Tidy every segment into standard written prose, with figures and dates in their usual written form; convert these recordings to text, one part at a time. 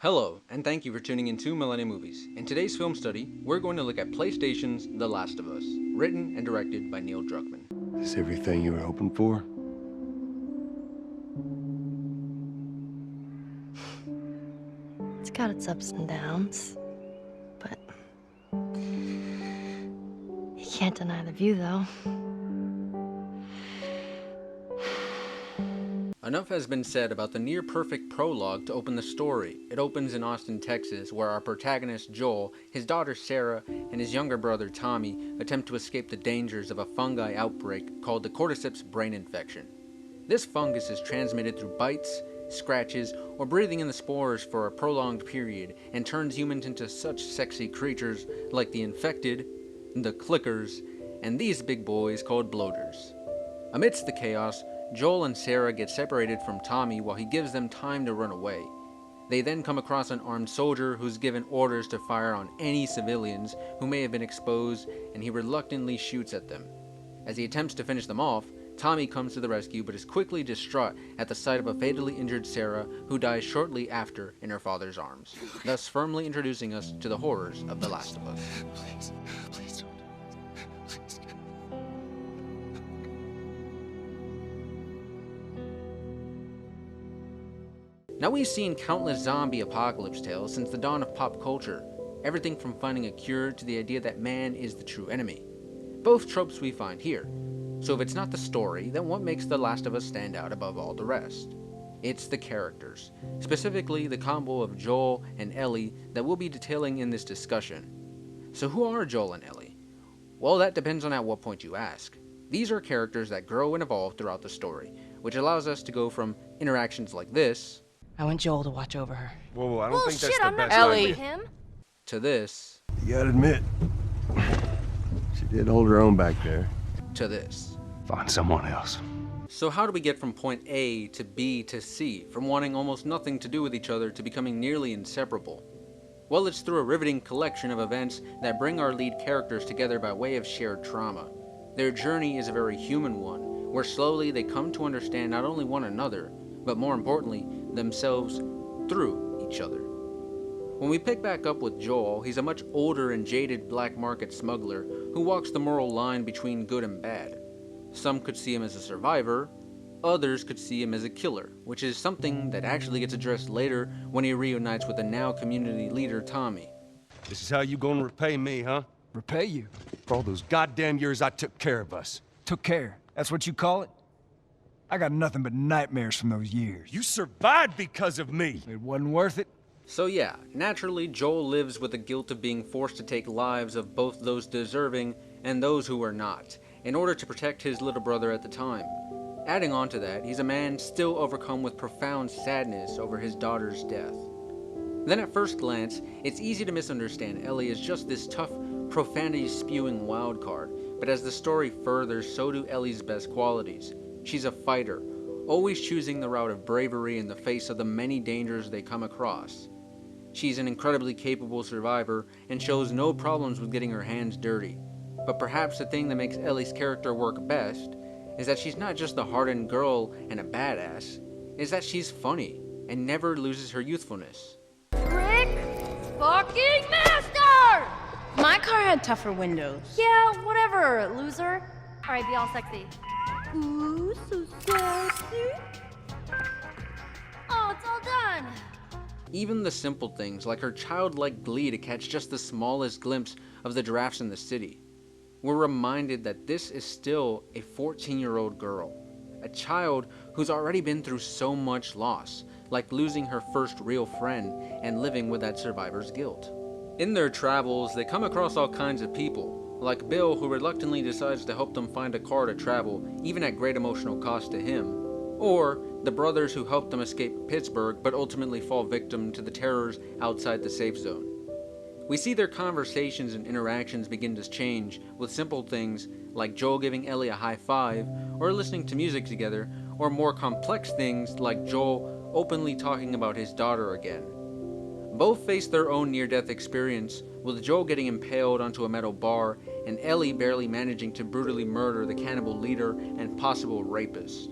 Hello, and thank you for tuning in to Millennial Movies. In today's film study, we're going to look at PlayStation's The Last of Us, written and directed by Neil Druckmann. Is this everything you were hoping for? It's got its ups and downs, but you can't deny the view, though. Enough has been said about the near-perfect prologue to open the story. It opens in Austin, Texas, where our protagonist Joel, his daughter Sarah, and his younger brother Tommy attempt to escape the dangers of a fungi outbreak called the cordyceps brain infection. This fungus is transmitted through bites, scratches, or breathing in the spores for a prolonged period and turns humans into such sexy creatures like the infected, the clickers, and these big boys called bloaters. Amidst the chaos, Joel and Sarah get separated from Tommy while he gives them time to run away. They then come across an armed soldier who's given orders to fire on any civilians who may have been exposed, and he reluctantly shoots at them. As he attempts to finish them off, Tommy comes to the rescue but is quickly distraught at the sight of a fatally injured Sarah who dies shortly after in her father's arms, thus firmly introducing us to the horrors of The Last of Us. Please don't. Please. Now, we've seen countless zombie apocalypse tales since the dawn of pop culture, everything from finding a cure to the idea that man is the true enemy. Both tropes we find here. So if it's not the story, then what makes The Last of Us stand out above all the rest? It's the characters, specifically the combo of Joel and Ellie that we'll be detailing in this discussion. So who are Joel and Ellie? Well, that depends on at what point you ask. These are characters that grow and evolve throughout the story, which allows us to go from interactions like this, I want Joel to watch over her. Whoa, I don't think that's the I'm not best going idea. with him. to this, You gotta admit, she did hold her own back there. to this. Find someone else. So how do we get from point A to B to C, from wanting almost nothing to do with each other to becoming nearly inseparable? Well, it's through a riveting collection of events that bring our lead characters together by way of shared trauma. Their journey is a very human one, where slowly they come to understand not only one another, but more importantly, themselves through each other. When we pick back up with Joel, he's a much older and jaded black market smuggler who walks the moral line between good and bad. Some could see him as a survivor, others could see him as a killer, which is something that actually gets addressed later when he reunites with the now community leader Tommy. This is how you gonna repay me, huh? Repay you. For all those goddamn years I took care of us. Took care. That's what you call it? I got nothing but nightmares from those years. You survived because of me. It wasn't worth it. So yeah, naturally Joel lives with the guilt of being forced to take lives of both those deserving and those who are not, in order to protect his little brother at the time. Adding on to that, he's a man still overcome with profound sadness over his daughter's death. Then at first glance, it's easy to misunderstand Ellie as just this tough, profanity-spewing wild card, but as the story furthers, so do Ellie's best qualities. She's a fighter, always choosing the route of bravery in the face of the many dangers they come across. She's an incredibly capable survivor and shows no problems with getting her hands dirty. But perhaps the thing that makes Ellie's character work best is that she's not just a hardened girl and a badass, is that she's funny and never loses her youthfulness. Rick fucking Master! My car had tougher windows. Yeah, whatever, loser. Alright, be all sexy. Ooh, so sexy. Oh, it's all done. Even the simple things like her childlike glee to catch just the smallest glimpse of the giraffes in the city. We're reminded that this is still a 14-year-old girl, a child who's already been through so much loss, like losing her first real friend and living with that survivor's guilt. In their travels, they come across all kinds of people, like Bill, who reluctantly decides to help them find a car to travel, even at great emotional cost to him, or the brothers who help them escape Pittsburgh but ultimately fall victim to the terrors outside the safe zone. We see their conversations and interactions begin to change with simple things like Joel giving Ellie a high five or listening to music together, or more complex things like Joel openly talking about his daughter again. Both face their own near-death experience, with Joel getting impaled onto a metal bar and Ellie barely managing to brutally murder the cannibal leader and possible rapist.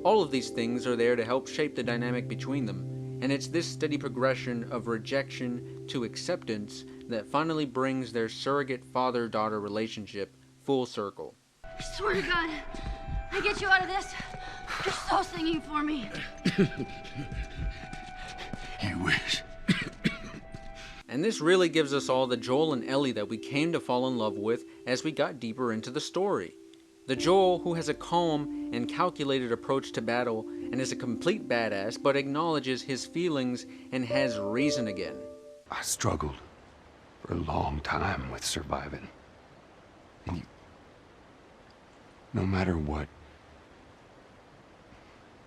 All of these things are there to help shape the dynamic between them, And it's this steady progression of rejection to acceptance that finally brings their surrogate father-daughter relationship full circle. I swear to God, I get you out of this. You're so singing for me. You wish. And this really gives us all the Joel and Ellie that we came to fall in love with as we got deeper into the story. The Joel who has a calm and calculated approach to battle and is a complete badass but acknowledges his feelings and has reason again. I struggled for a long time with surviving. And no matter what,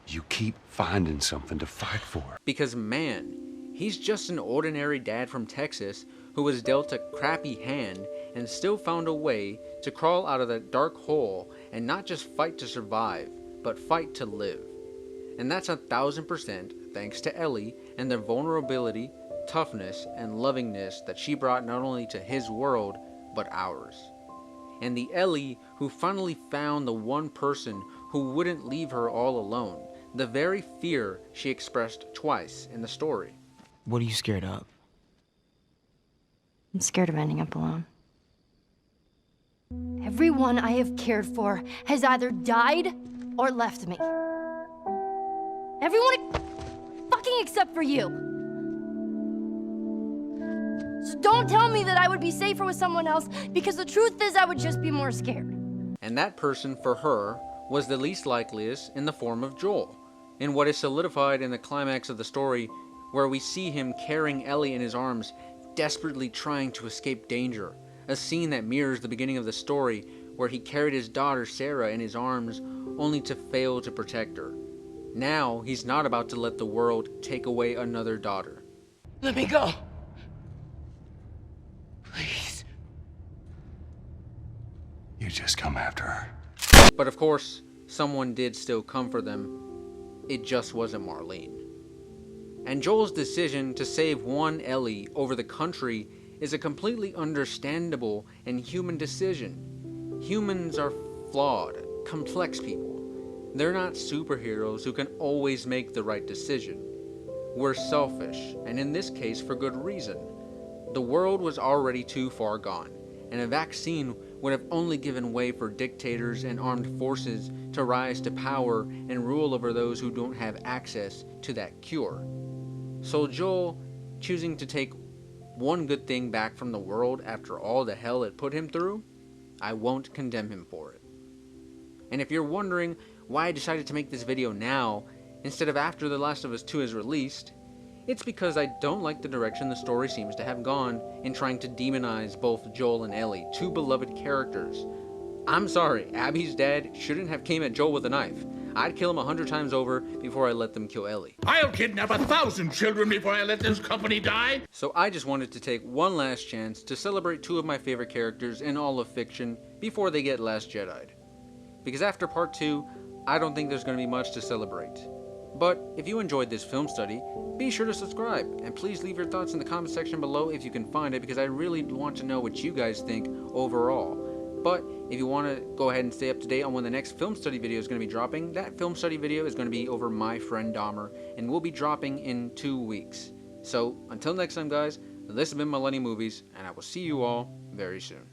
you keep finding something to fight for. Because man, he's just an ordinary dad from Texas who was dealt a crappy hand and still found a way to crawl out of that dark hole and not just fight to survive, but fight to live. And that's 1000% thanks to Ellie and the vulnerability, toughness, and lovingness that she brought not only to his world, but ours. And the Ellie who finally found the one person who wouldn't leave her all alone, the very fear she expressed twice in the story. What are you scared of? I'm scared of ending up alone. Everyone I have cared for has either died or left me. Everyone fucking except for you. So don't tell me that I would be safer with someone else, because the truth is I would just be more scared. And that person for her was the least likeliest in the form of Joel, in what is solidified in the climax of the story, where we see him carrying Ellie in his arms, desperately trying to escape danger. A scene that mirrors the beginning of the story, where he carried his daughter Sarah in his arms, only to fail to protect her. Now, he's not about to let the world take away another daughter. Let me go! Please. You just come after her. But of course, someone did still come for them. It just wasn't Marlene. And Joel's decision to save one Ellie over the country is a completely understandable and human decision. Humans are flawed, complex people. They're not superheroes who can always make the right decision. We're selfish, and in this case for good reason. The world was already too far gone, and a vaccine would have only given way for dictators and armed forces to rise to power and rule over those who don't have access to that cure. So Joel, choosing to take one good thing back from the world after all the hell it put him through, I won't condemn him for it. And if you're wondering why I decided to make this video now, instead of after The Last of Us 2 is released, it's because I don't like the direction the story seems to have gone in trying to demonize both Joel and Ellie, two beloved characters. I'm sorry, Abby's dad shouldn't have came at Joel with a knife. I'd kill him 100 times over before I let them kill Ellie. I'll kidnap 1,000 children before I let this company die. So I just wanted to take one last chance to celebrate two of my favorite characters in all of fiction before they get Last Jedi'd. Because after part 2, I don't think there's going to be much to celebrate. But if you enjoyed this film study, be sure to subscribe, and please leave your thoughts in the comment section below if you can find it, because I really want to know what you guys think overall. But if you want to go ahead and stay up to date on when the next film study video is going to be dropping, that film study video is going to be over My Friend Dahmer, and will be dropping in 2 weeks. So until next time guys, this has been Millennial Movies, and I will see you all very soon.